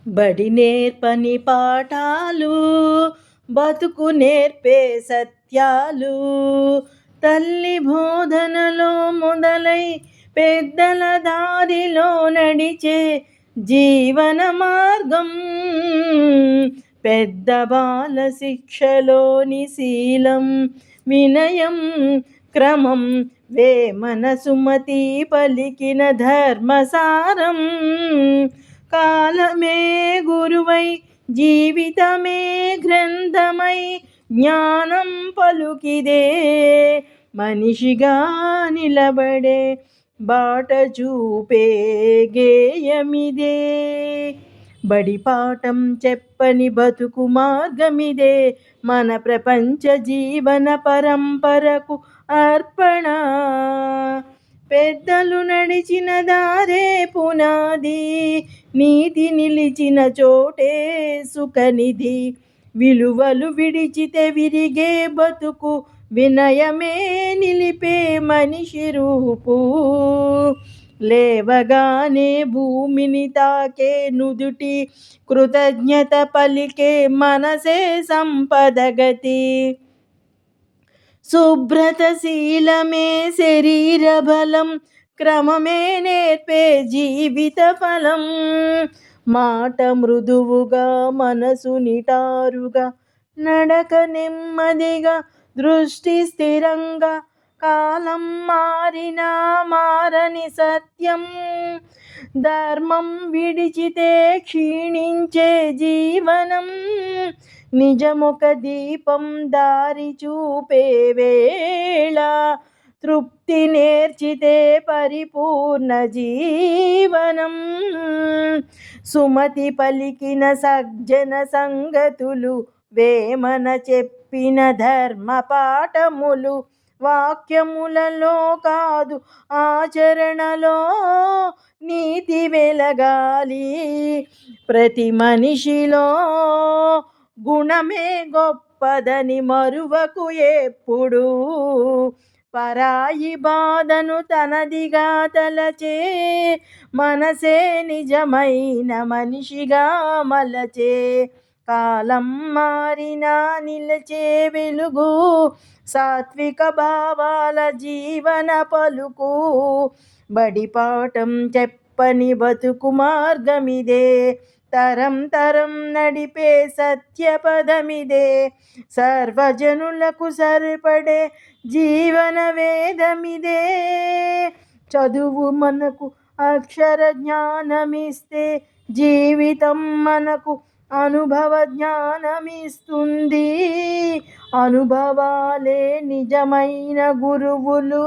బడి నేర్పని పాఠాలు బతుకు నేర్పే సత్యాలు తల్లి బోధనలో మొదలై పెద్దల దారిలో నడిచే జీవన మార్గం పెద్ద బాల శిక్షలోని శీలం వినయం క్రమం వేమన సుమతి పలికిన ధర్మసారం కాలమే గురువై జీవితమే గ్రంథమై జ్ఞానం పలుకిదే మనిషిగా నిలబడే బాట చూపే గేయమిదే బడిపాఠం చెప్పని బతుకు మార్గమిదే మన ప్రపంచ జీవన పరంపరకు అర్పణ పెద్దలు నడిచిన దారే పునాది నీతి నిలిచిన చోటే సుఖనిధి విలువలు విడిచితే విరిగే బతుకు వినయమే నిలిపే మనిషి రూపు లేవగానే భూమిని తాకే నుదుటి కృతజ్ఞత పలికే మనసే సంపదగతి శుభ్రత శీలమే శరీర బలం క్రమమే నేర్పే జీవిత ఫలం మాట మృదువుగా మనసు నిటారుగా నడక నెమ్మదిగా దృష్టి స్థిరంగా కాలం మారినా మారని సత్యం ధర్మం విడిచితే క్షీణించే జీవనం నిజమొక దీపం దారి చూపే వేళ తృప్తి నేర్చితే పరిపూర్ణ జీవనం సుమతి పలికిన సజ్జన సంగతులు వేమన చెప్పిన ధర్మ పాఠములు వాక్యములలో కాదు ఆచరణలో నీతి వెలగాలి ప్రతి మనిషిలో గుణమే గొప్పదని మరువకు ఎప్పుడు పరాయి బాధను తనదిగా తలచే మనసే నిజమైన మనిషిగా మలచే కాలం మారినా నిలిచే వెలుగు సాత్విక భావాల జీవన పలుకు బడిపాఠం చెప్పని బతుకు మార్గమిదే తరం తరం నడిపే సత్యపదమిదే సర్వజనులకు సరిపడే జీవన వేదమిదే చదువు మనకు అక్షర జ్ఞానమిస్తే జీవితం మనకు అనుభవ జ్ఞానమిస్తుంది అనుభవాలే నిజమైన గురువులు